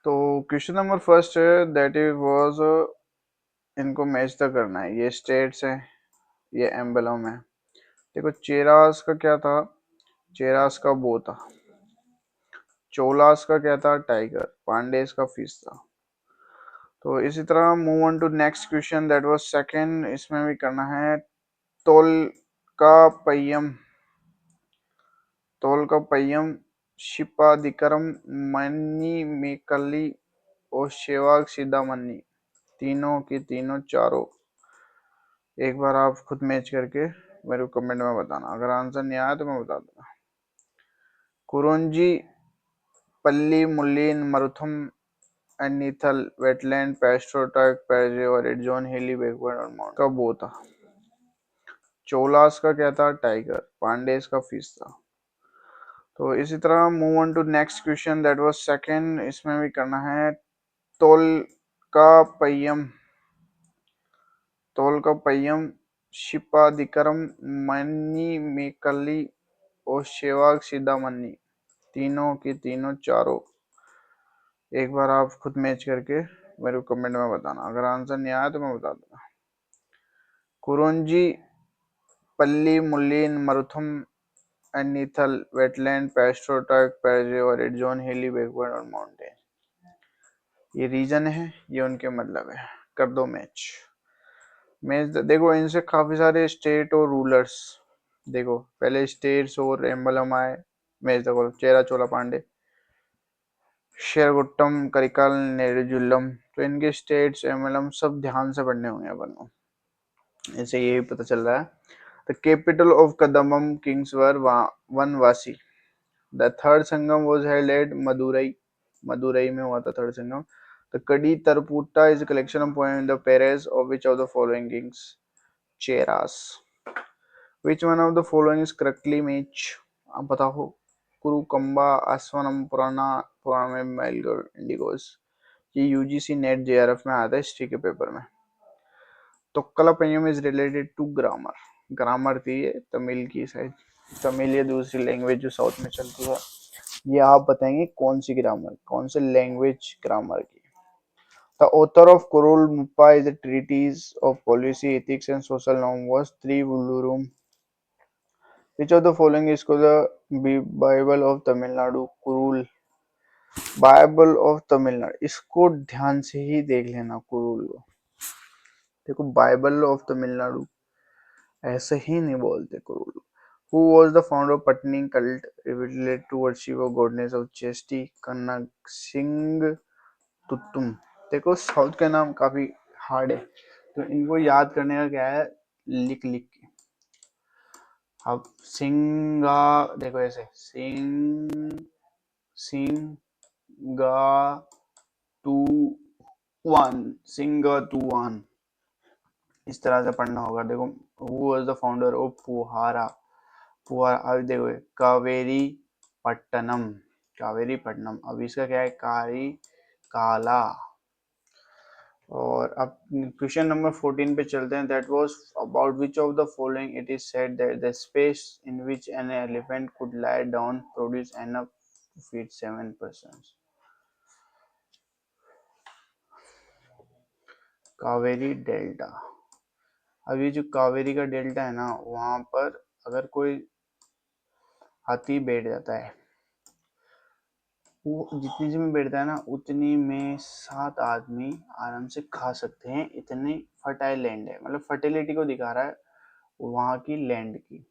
तो question number first है that is was इनको मैच तक करना है। ये स्टेट्स हैं, ये एम्बलम है। देखो चेरास का क्या था, चेरास का बो था। चोलास का क्या था, टाइगर। पांडेस का फिश था। तो इसी तरह move on to next question that was second. इसमें भी करना है तोल का पय्यम, तोल का पय्यम, शिपादिकरम, मन्नी मेकली और शेवाग सीधामन्नी। तीनों की तीनों चारों एक बार आप खुद मैच करके मेरे को कमेंट में बताना। अगर आंसर नहीं आया तो मैं बता दूंगा। कुरुंजी, पल्ली, मुल्लीन, मरुथम, एनीथल, वेटलैंड, पेस्ट्रोटर्क, पेरियोरिड, जॉन हेली, बैकवर्ड और माउंट का वो था। चोलास का क्या था, टाइगर। पांडेस का फिश था। तो इसी तरह move on to next question that was second. इसमें भी करना है तोल का पय्यम, तोल का पय्यम, शिपादिकरम, मन्नी मेकली और शेवाग सीधामन्नी। तीनों की तीनों चारों एक बार आप खुद मैच करके मेरे को कमेंट में बताना। अगर आंसर नहीं आया तो मैं बता दूंगा। कुरुंजी, पल्ली, मुल्लीन, मरुथम, एनीथल, वेटलैंड, पेस्ट्रोटर्क, पेरियोरिड, जॉन हेली, बैकवर्ड और माउंटेन। ये रीजन है, ये उनके मतलब है। कर दो मैच। मैच देखो, इनसे काफी सारे स्टेट और रूलर्स। देखो पहले स्टेट्स और एम्बलम आए। मैच देखो, चेरा चोला पांडे, शेरगुट्टम, करिकल, नेरुजुल्लम। तो इनके स्टेट्स एम्बलम सब ध्यान से पढ़ने होंगे अपन को। इससे यही पता चल रहा है। The capital of Kadamba kings was Vanavasi. The third Sangam was held at Madurai, Madurai में हुआ था third Sangam. The Kadi Tarputa is a collection of poems in the Perez of which of the following kings? Cheras. Which one of the following is correctly match? आप बताओ। कुरुकम्बा, अश्वनम, पुराना, पुराना में मेलगढ़ Indigos. ये UGC net JRF में आता है history के पेपर में। तो कलापयम is related to grammar. Grammar थी ये तमिल की, शायद तमिल या दूसरी लैंग्वेज जो साउथ में चलती है। ये आप बताएंगे कौन सी ग्रामर, कौन से लैंग्वेज ग्रामर की। The author of Kural Muppal is a treatise of policy, ethics and social norm was Trivulurum. Which of the following is called the Bible of Tamil Nadu? Kurul, Bible of Tamil Nadu. इसको ध्यान से ही देख लेना कुरुल को। देखो बाइबल ऑफ तमिलनाडु ऐसे ही नहीं बोलते Kurul. Who was the founder of Patni cult related to worship of goddess of chastity? कन्नग Singh तुत्तुम। देखो साउथ के नाम काफी हार्ड है, तो इनको याद करने का क्या है, लिख लिख के। अब सिंगा, देखो ऐसे सिंग, सिंगा टू वन, सिंगा टू वन, इस तरह से पढ़ना होगा। देखो who was the founder of Puhara, Puhara. अब देखो कावेरी पट्टनम, कावेरी पट्टनम। अब इसका क्या है, कारी काला। और अब क्वेश्चन नंबर 14 पे चलते हैं। That was about which of the following it is said that the space in which an elephant could lie down produce enough to feed 7 persons. Kaveri delta. अब ये जो कावेरी का डेल्टा है ना, वहां पर अगर कोई हाथी बैठ जाता है, वो जितनी सी में बैठता है ना, उतनी में 7 आदमी आराम से खा सकते हैं। इतनी फर्टाइल लैंड है, मतलब फर्टिलिटी को दिखा रहा है वहां की लैंड की।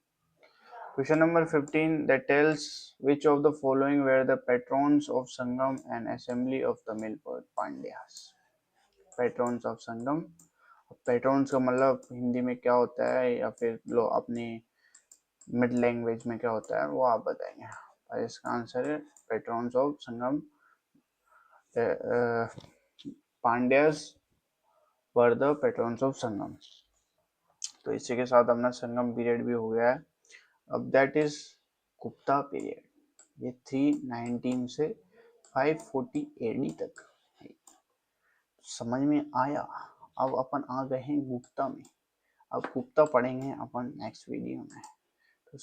Question number 15 that tells which of the following were the patrons of Sangam and Assembly of Tamil Pandyas. Patrons of Sangam, patrons का मतलब हिंदी में क्या होता है या फिर लो अपनी मिड लैंग्वेज में क्या होता है वो आप बताएंगे। और इसका आंसर है patrons of Sangam, Pandyas were the patrons of Sangam। तो इसी के साथ अपना संगम पीरियड भी हो गया है। अब दैट इज गुप्ता पीरियड। ये 319 से 540 एडी तक है। समझ में आया। अब अपन आ गए हैं गुप्ता में। अब गुप्ता पढ़ेंगे अपन नेक्स्ट वीडियो में। तो